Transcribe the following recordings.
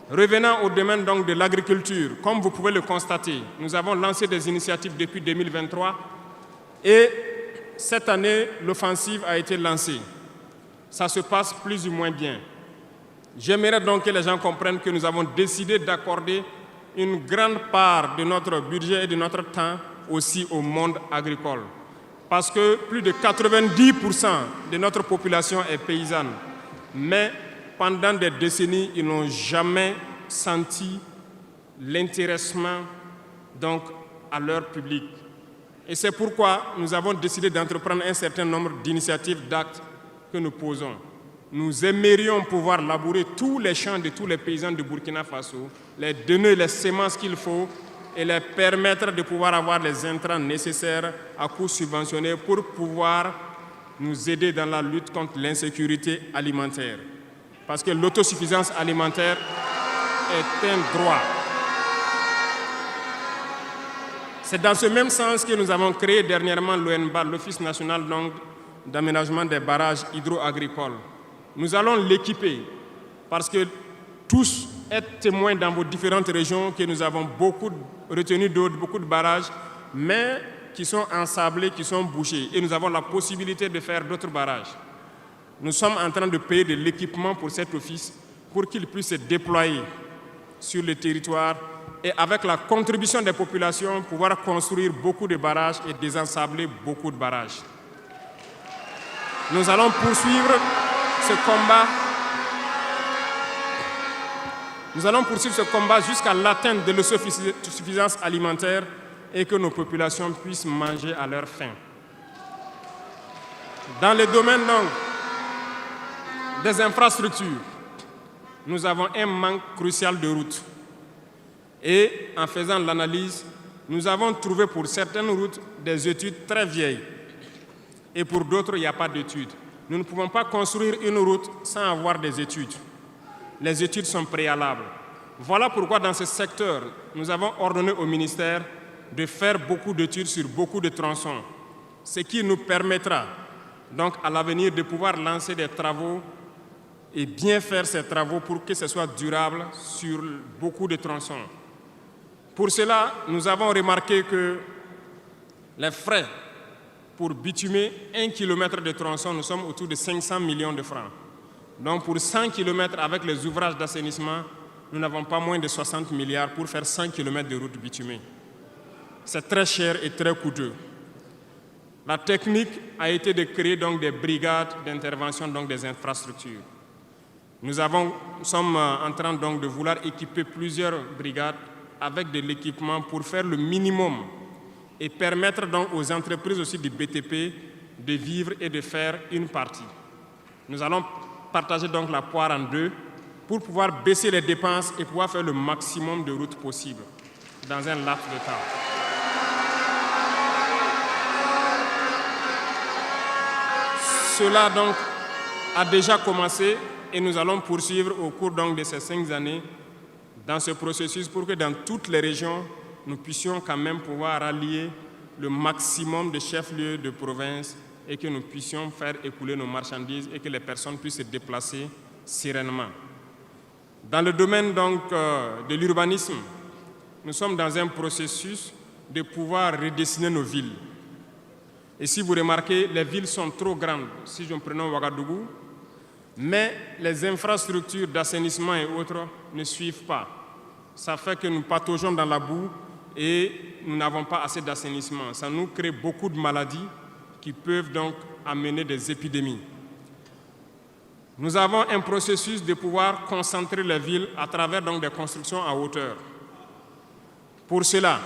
Revenant au domaine donc de l'agriculture, comme vous pouvez le constater, nous avons lancé des initiatives depuis 2023 et cette année, l'offensive a été lancée. Ça se passe plus ou moins bien. J'aimerais donc que les gens comprennent que nous avons décidé d'accorder une grande part de notre budget et de notre temps aussi au monde agricole. Parce que plus de 90% de notre population est paysanne. Mais pendant des décennies, ils n'ont jamais senti l'intéressement donc, à leur public. Et c'est pourquoi nous avons décidé d'entreprendre un certain nombre d'initiatives, d'actes que nous posons. Nous aimerions pouvoir labourer tous les champs de tous les paysans de Burkina Faso, les donner les semences qu'il faut et les permettre de pouvoir avoir les intrants nécessaires à coûts subventionnés pour pouvoir nous aider dans la lutte contre l'insécurité alimentaire. Parce que l'autosuffisance alimentaire est un droit. C'est dans ce même sens que nous avons créé dernièrement l'ONBA, l'Office national d'aménagement des barrages hydro-agricoles. Nous allons l'équiper parce que tous êtes témoins dans vos différentes régions que nous avons beaucoup de retenues d'eau, beaucoup de barrages, mais qui sont ensablés, qui sont bouchés. Et nous avons la possibilité de faire d'autres barrages. Nous sommes en train de payer de l'équipement pour cet office pour qu'il puisse se déployer sur le territoire et avec la contribution des populations, pouvoir construire beaucoup de barrages et désensabler beaucoup de barrages. Nous allons poursuivre ce combat. Nous allons poursuivre ce combat jusqu'à l'atteinte de l'autosuffisance alimentaire et que nos populations puissent manger à leur faim. Dans le domaine des infrastructures, nous avons un manque crucial de routes. Et en faisant l'analyse, nous avons trouvé pour certaines routes des études très vieilles. Et pour d'autres, il n'y a pas d'études. Nous ne pouvons pas construire une route sans avoir des études. Les études sont préalables. Voilà pourquoi dans ce secteur, nous avons ordonné au ministère de faire beaucoup d'études sur beaucoup de tronçons, ce qui nous permettra donc à l'avenir de pouvoir lancer des travaux et bien faire ces travaux pour que ce soit durable sur beaucoup de tronçons. Pour cela, nous avons remarqué que les frais pour bitumer 1 km de tronçon, nous sommes autour de 500 millions de francs. Donc pour 100 km avec les ouvrages d'assainissement, nous n'avons pas moins de 60 milliards pour faire 100 km de route bitumée. C'est très cher et très coûteux. La technique a été de créer donc des brigades d'intervention, donc des infrastructures. Nous sommes en train donc de vouloir équiper plusieurs brigades avec de l'équipement pour faire le minimum et permettre donc aux entreprises aussi du BTP de vivre et de faire une partie. Nous allons partager donc la poire en deux pour pouvoir baisser les dépenses et pouvoir faire le maximum de routes possibles dans un laps de temps. Cela donc a déjà commencé et nous allons poursuivre au cours donc de ces 5 années dans ce processus pour que dans toutes les régions, nous puissions quand même pouvoir rallier le maximum de chefs-lieux de province et que nous puissions faire écouler nos marchandises et que les personnes puissent se déplacer sereinement. Dans le domaine donc, de l'urbanisme, nous sommes dans un processus de pouvoir redessiner nos villes. Et si vous remarquez, les villes sont trop grandes, si je me prends Ouagadougou, mais les infrastructures d'assainissement et autres ne suivent pas. Ça fait que nous pataugeons dans la boue et nous n'avons pas assez d'assainissement. Ça nous crée beaucoup de maladies qui peuvent donc amener des épidémies. Nous avons un processus de pouvoir concentrer les villes à travers donc des constructions à hauteur. Pour cela,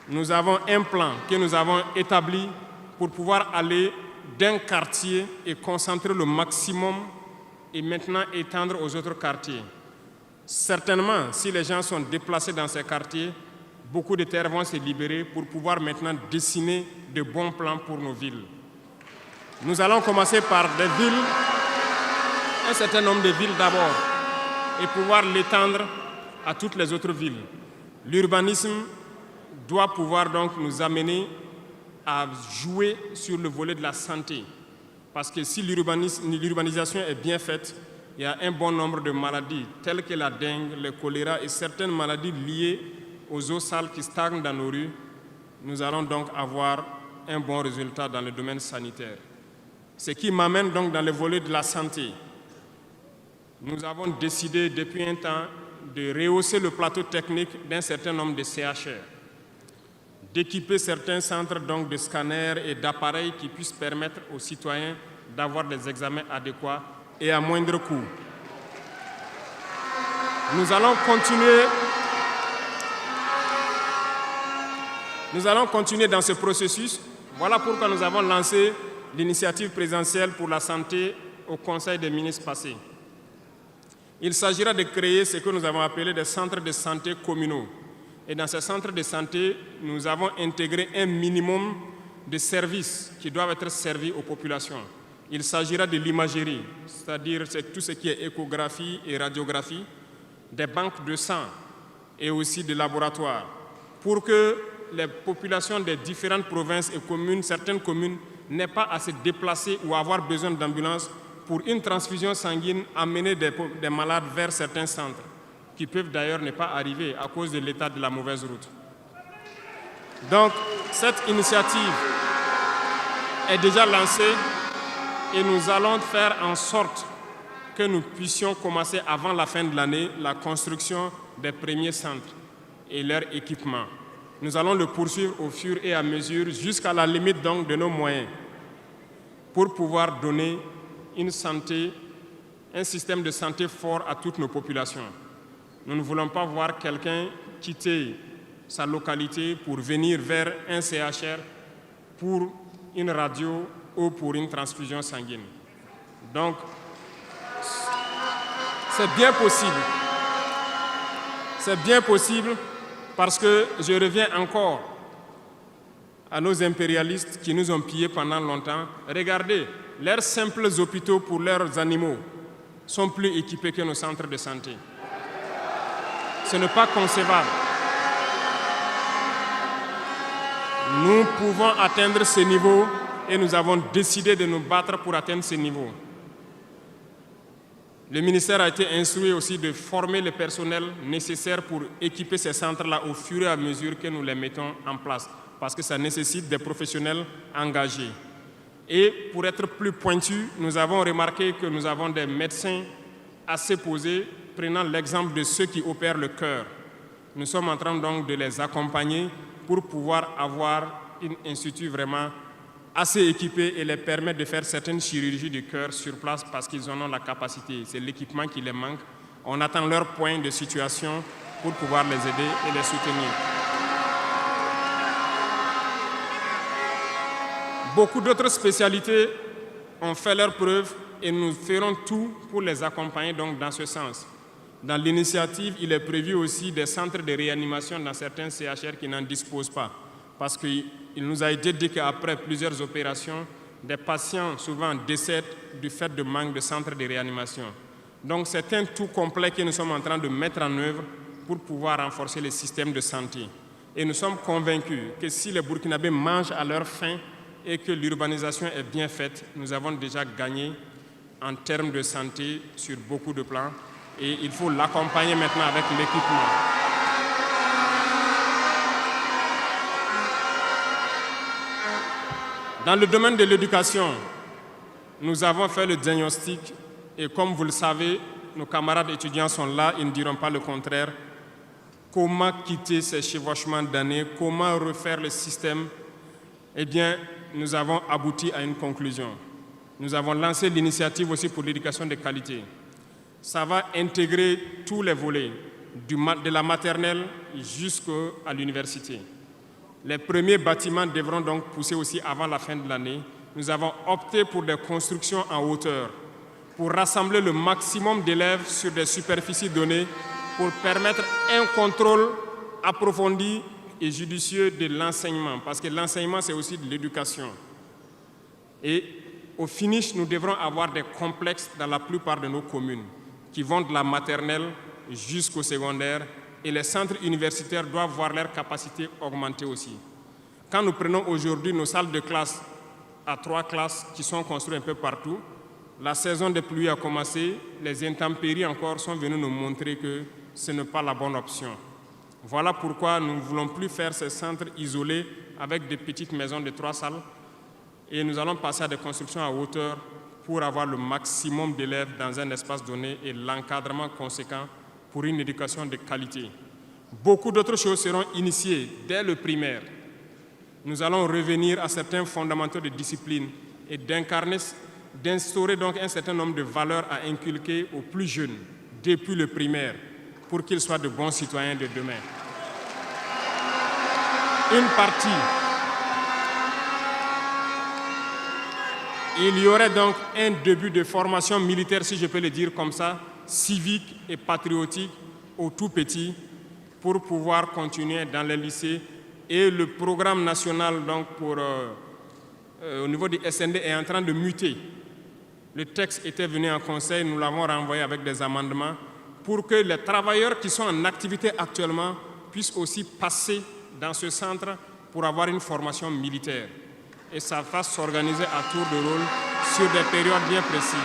nous avons un plan que nous avons établi pour pouvoir aller d'un quartier et concentrer le maximum et maintenant étendre aux autres quartiers. Certainement, si les gens sont déplacés dans ces quartiers, beaucoup de terres vont se libérer pour pouvoir maintenant dessiner de bons plans pour nos villes. Nous allons commencer par des villes, un certain nombre de villes d'abord, et pouvoir l'étendre à toutes les autres villes. L'urbanisme doit pouvoir donc nous amener à jouer sur le volet de la santé. Parce que si l'urbanisation est bien faite, il y a un bon nombre de maladies telles que la dengue, le choléra et certaines maladies liées aux eaux sales qui stagnent dans nos rues. Nous allons donc avoir un bon résultat dans le domaine sanitaire. Ce qui m'amène donc dans le volet de la santé. Nous avons décidé depuis un temps de rehausser le plateau technique d'un certain nombre de CHR, d'équiper certains centres donc de scanners et d'appareils qui puissent permettre aux citoyens d'avoir des examens adéquats et à moindre coût. Nous allons continuer dans ce processus. Voilà pourquoi nous avons lancé l'initiative présidentielle pour la santé au Conseil des ministres passé. Il s'agira de créer ce que nous avons appelé des centres de santé communaux. Et dans ces centres de santé, nous avons intégré un minimum de services qui doivent être servis aux populations. Il s'agira de l'imagerie, c'est-à-dire tout ce qui est échographie et radiographie, des banques de sang et aussi des laboratoires, pour que les populations des différentes provinces et communes, certaines communes, n'aient pas à se déplacer ou avoir besoin d'ambulance pour une transfusion sanguine, amener des malades vers certains centres, qui peuvent d'ailleurs ne pas arriver à cause de l'état de la mauvaise route. Donc, cette initiative est déjà lancée et nous allons faire en sorte que nous puissions commencer avant la fin de l'année la construction des premiers centres et leur équipement. Nous allons le poursuivre au fur et à mesure jusqu'à la limite donc de nos moyens pour pouvoir donner un système de santé fort à toutes nos populations. Nous ne voulons pas voir quelqu'un quitter sa localité pour venir vers un CHR pour une radio ou pour une transfusion sanguine. Donc, c'est bien possible. C'est bien possible parce que je reviens encore à nos impérialistes qui nous ont pillés pendant longtemps. Regardez, leurs simples hôpitaux pour leurs animaux sont plus équipés que nos centres de santé. Ce n'est pas concevable. Nous pouvons atteindre ce niveau et nous avons décidé de nous battre pour atteindre ce niveau. Le ministère a été instruit aussi de former le personnel nécessaire pour équiper ces centres-là au fur et à mesure que nous les mettons en place, parce que ça nécessite des professionnels engagés. Et pour être plus pointu, nous avons remarqué que nous avons des médecins assez posés, prenant l'exemple de ceux qui opèrent le cœur. Nous sommes en train donc de les accompagner pour pouvoir avoir un institut vraiment assez équipé et les permettre de faire certaines chirurgies du cœur sur place parce qu'ils en ont la capacité. C'est l'équipement qui les manque. On attend leur point de situation pour pouvoir les aider et les soutenir. Beaucoup d'autres spécialités ont fait leurs preuves et nous ferons tout pour les accompagner donc dans ce sens. Dans l'initiative, il est prévu aussi des centres de réanimation dans certains CHR qui n'en disposent pas. Parce qu'il nous a été dit qu'après plusieurs opérations, des patients souvent décèdent du fait de manque de centres de réanimation. Donc c'est un tout complet que nous sommes en train de mettre en œuvre pour pouvoir renforcer les systèmes de santé. Et nous sommes convaincus que si les Burkinabés mangent à leur faim et que l'urbanisation est bien faite, nous avons déjà gagné en termes de santé sur beaucoup de plans. Et il faut l'accompagner maintenant avec l'équipement. Dans le domaine de l'éducation, nous avons fait le diagnostic et comme vous le savez, nos camarades étudiants sont là, ils ne diront pas le contraire. Comment quitter ces chevauchements d'années, comment refaire le système? Eh bien, nous avons abouti à une conclusion. Nous avons lancé l'initiative aussi pour l'éducation de qualité. Ça va intégrer tous les volets, de la maternelle jusqu'à l'université. Les premiers bâtiments devront donc pousser aussi avant la fin de l'année. Nous avons opté pour des constructions en hauteur, pour rassembler le maximum d'élèves sur des superficies données, pour permettre un contrôle approfondi et judicieux de l'enseignement, parce que l'enseignement, c'est aussi de l'éducation. Et au finish, nous devrons avoir des complexes dans la plupart de nos communes, qui vont de la maternelle jusqu'au secondaire, et les centres universitaires doivent voir leur capacité augmenter aussi. Quand nous prenons aujourd'hui nos salles de classe à 3 classes qui sont construites un peu partout, la saison des pluies a commencé, les intempéries encore sont venues nous montrer que ce n'est pas la bonne option. Voilà pourquoi nous ne voulons plus faire ces centres isolés avec des petites maisons de 3 salles et nous allons passer à des constructions à hauteur pour avoir le maximum d'élèves dans un espace donné et l'encadrement conséquent pour une éducation de qualité. Beaucoup d'autres choses seront initiées dès le primaire. Nous allons revenir à certains fondamentaux de discipline et d'instaurer donc un certain nombre de valeurs à inculquer aux plus jeunes depuis le primaire pour qu'ils soient de bons citoyens de demain. Il y aurait donc un début de formation militaire, si je peux le dire comme ça, civique et patriotique au tout petit pour pouvoir continuer dans les lycées. Et le programme national donc au niveau du SND est en train de muter. Le texte était venu en conseil, nous l'avons renvoyé avec des amendements pour que les travailleurs qui sont en activité actuellement puissent aussi passer dans ce centre pour avoir une formation militaire. Et ça va s'organiser à tour de rôle sur des périodes bien précises.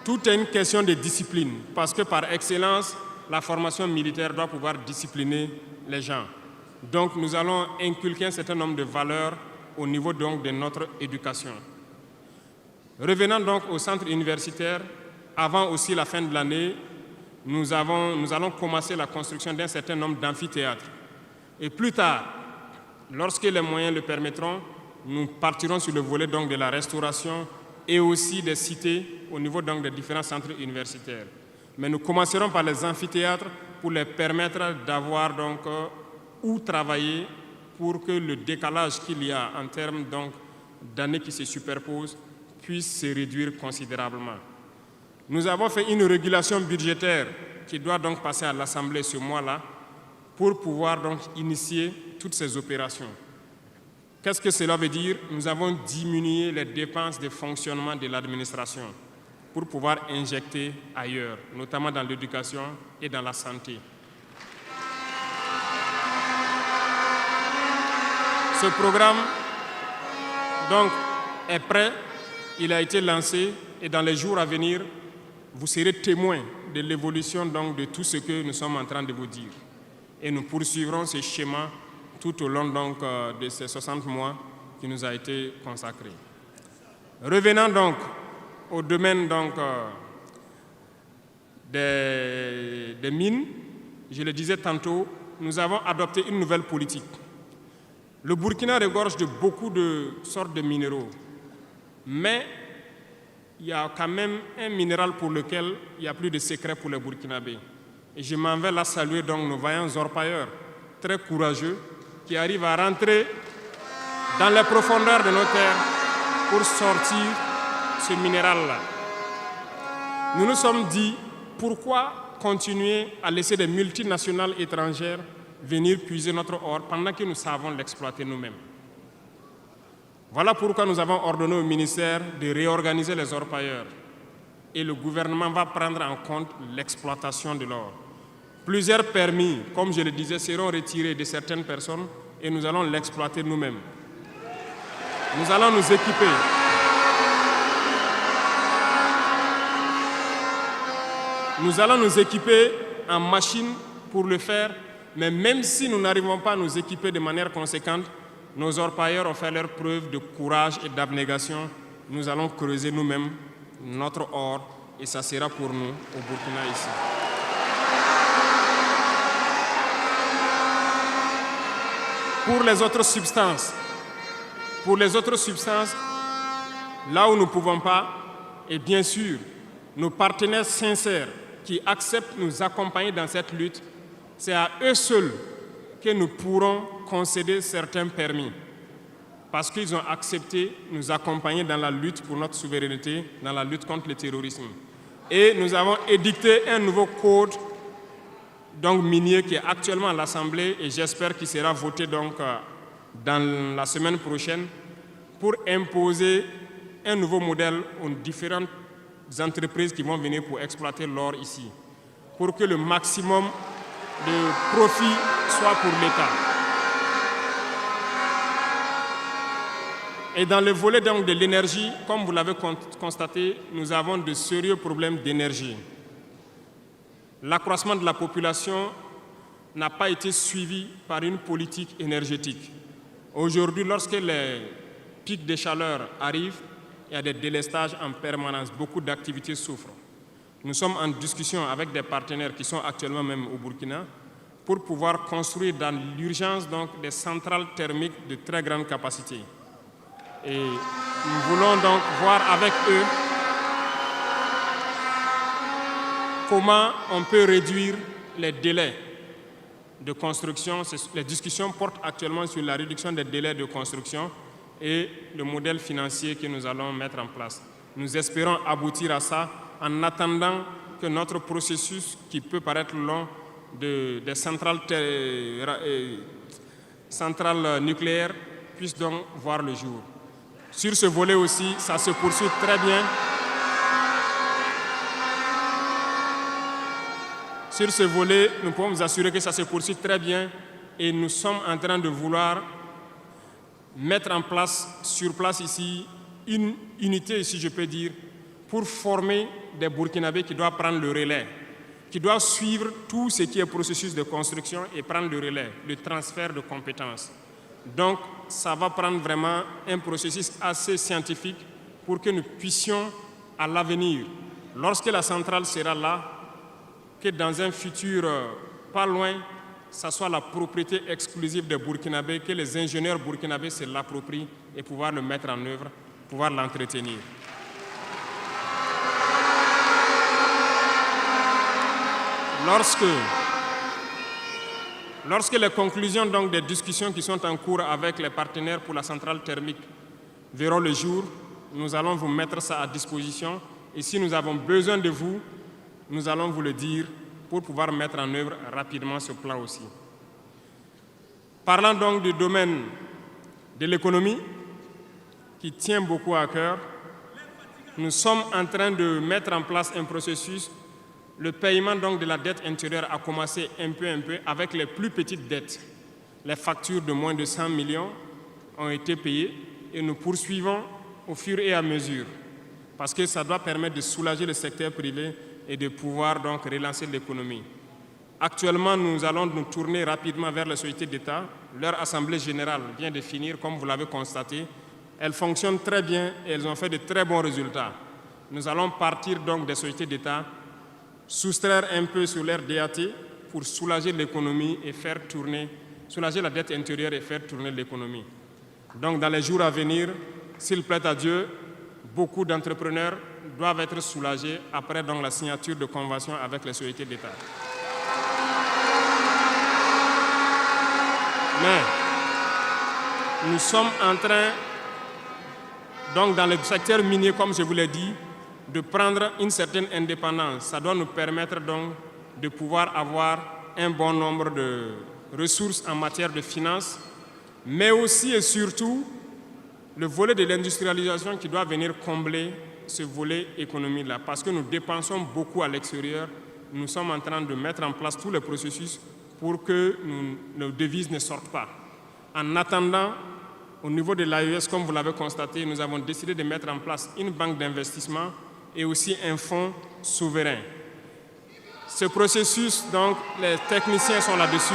Tout est une question de discipline, parce que par excellence, la formation militaire doit pouvoir discipliner les gens. Donc nous allons inculquer un certain nombre de valeurs au niveau donc de notre éducation. Revenant donc au centre universitaire, avant aussi la fin de l'année, nous allons commencer la construction d'un certain nombre d'amphithéâtres. Et plus tard, lorsque les moyens le permettront, nous partirons sur le volet donc de la restauration et aussi des cités au niveau donc des différents centres universitaires. Mais nous commencerons par les amphithéâtres pour les permettre d'avoir donc où travailler pour que le décalage qu'il y a en termes donc d'années qui se superposent puisse se réduire considérablement. Nous avons fait une régulation budgétaire qui doit donc passer à l'Assemblée ce mois-là pour pouvoir donc initier toutes ces opérations. Qu'est-ce que cela veut dire? Nous avons diminué les dépenses de fonctionnement de l'administration pour pouvoir injecter ailleurs, notamment dans l'éducation et dans la santé. Ce programme donc, est prêt, il a été lancé et dans les jours à venir, vous serez témoins de l'évolution donc, de tout ce que nous sommes en train de vous dire. Et nous poursuivrons ce schéma tout au long donc, de ces 60 mois qui nous a été consacré. Revenant donc au domaine donc, des mines, je le disais tantôt, nous avons adopté une nouvelle politique. Le Burkina regorge de beaucoup de sortes de minéraux, mais il y a quand même un minéral pour lequel il n'y a plus de secret pour les Burkinabés. Et je m'en vais là saluer donc nos vaillants orpailleurs, très courageux, qui arrivent à rentrer dans les profondeurs de nos terres pour sortir ce minéral-là. Nous nous sommes dit, pourquoi continuer à laisser des multinationales étrangères venir puiser notre or pendant que nous savons l'exploiter nous-mêmes? Voilà pourquoi nous avons ordonné au ministère de réorganiser les orpailleurs. Et le gouvernement va prendre en compte l'exploitation de l'or. Plusieurs permis, comme je le disais, seront retirés de certaines personnes et nous allons l'exploiter nous-mêmes. Nous allons nous équiper. Nous allons nous équiper en machines pour le faire, mais même si nous n'arrivons pas à nous équiper de manière conséquente, nos orpailleurs ont fait leur preuve de courage et d'abnégation. Nous allons creuser nous-mêmes notre or et ça sera pour nous au Burkina ici. Pour les autres substances, là où nous ne pouvons pas, et bien sûr, nos partenaires sincères qui acceptent de nous accompagner dans cette lutte, c'est à eux seuls que nous pourrons concéder certains permis, parce qu'ils ont accepté de nous accompagner dans la lutte pour notre souveraineté, dans la lutte contre le terrorisme. Et nous avons édicté un nouveau code donc minier qui est actuellement à l'Assemblée et j'espère qu'il sera voté donc dans la semaine prochaine pour imposer un nouveau modèle aux différentes entreprises qui vont venir pour exploiter l'or ici, pour que le maximum de profit, soit pour l'État. Et dans le volet donc de l'énergie, comme vous l'avez constaté, nous avons de sérieux problèmes d'énergie. L'accroissement de la population n'a pas été suivi par une politique énergétique. Aujourd'hui, lorsque les pics de chaleur arrivent, il y a des délestages en permanence, beaucoup d'activités souffrent. Nous sommes en discussion avec des partenaires qui sont actuellement même au Burkina pour pouvoir construire dans l'urgence donc des centrales thermiques de très grande capacité. Et nous voulons donc voir avec eux comment on peut réduire les délais de construction. Les discussions portent actuellement sur la réduction des délais de construction et le modèle financier que nous allons mettre en place. Nous espérons aboutir à ça en attendant que notre processus, qui peut paraître long, des centrales nucléaires, puisse donc voir le jour. Sur ce volet aussi, ça se poursuit très bien. Sur ce volet, nous pouvons vous assurer que ça se poursuit très bien et nous sommes en train de vouloir mettre en place, sur place ici, une unité, si je peux dire, pour former des Burkinabés qui doivent prendre le relais, qui doivent suivre tout ce qui est processus de construction et prendre le relais, le transfert de compétences. Donc, ça va prendre vraiment un processus assez scientifique pour que nous puissions, à l'avenir, lorsque la centrale sera là, que dans un futur pas loin, ça soit la propriété exclusive des Burkinabés, que les ingénieurs burkinabés se l'approprient et pouvoir le mettre en œuvre, pouvoir l'entretenir. Lorsque les conclusions donc, des discussions qui sont en cours avec les partenaires pour la centrale thermique verront le jour, nous allons vous mettre ça à disposition. Et si nous avons besoin de vous, nous allons vous le dire pour pouvoir mettre en œuvre rapidement ce plan aussi. Parlant donc du domaine de l'économie, qui tient beaucoup à cœur, nous sommes en train de mettre en place un processus. Le paiement donc de la dette intérieure a commencé un peu avec les plus petites dettes. Les factures de moins de 100 millions ont été payées et nous poursuivons au fur et à mesure parce que ça doit permettre de soulager le secteur privé et de pouvoir donc relancer l'économie. Actuellement, nous allons nous tourner rapidement vers les sociétés d'État. Leur assemblée générale vient de finir, comme vous l'avez constaté. Elles fonctionnent très bien et elles ont fait de très bons résultats. Nous allons partir donc des sociétés d'État, soustraire un peu sur leur DAT pour soulager l'économie et faire tourner, soulager la dette intérieure et faire tourner l'économie. Donc dans les jours à venir, s'il plaît à Dieu, beaucoup d'entrepreneurs doivent être soulagés après donc, la signature de conventions avec les sociétés d'État. Mais nous sommes en train, donc dans le secteur minier, comme je vous l'ai dit, de prendre une certaine indépendance. Ça doit nous permettre donc de pouvoir avoir un bon nombre de ressources en matière de finances, mais aussi et surtout le volet de l'industrialisation qui doit venir combler ce volet économie-là. Parce que nous dépensons beaucoup à l'extérieur, nous sommes en train de mettre en place tous les processus pour que nos devises ne sortent pas. En attendant, au niveau de l'AES, comme vous l'avez constaté, nous avons décidé de mettre en place une banque d'investissement et aussi un fonds souverain. Ce processus, donc, les techniciens sont là-dessus.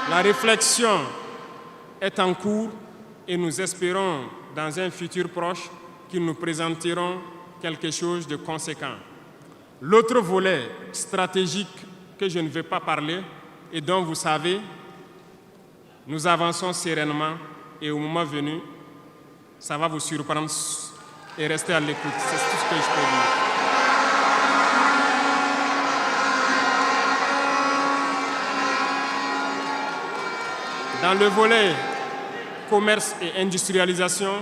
La réflexion est en cours et nous espérons, dans un futur proche, qu'ils nous présenteront quelque chose de conséquent. L'autre volet stratégique que je ne vais pas parler et dont vous savez, nous avançons sereinement et au moment venu, ça va vous surprendre et rester à l'écoute. C'est tout ce que je peux dire. Dans le volet commerce et industrialisation,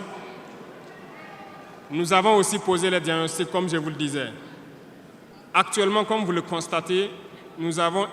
nous avons aussi posé les diagnostics, comme je vous le disais. Actuellement, comme vous le constatez, nous avons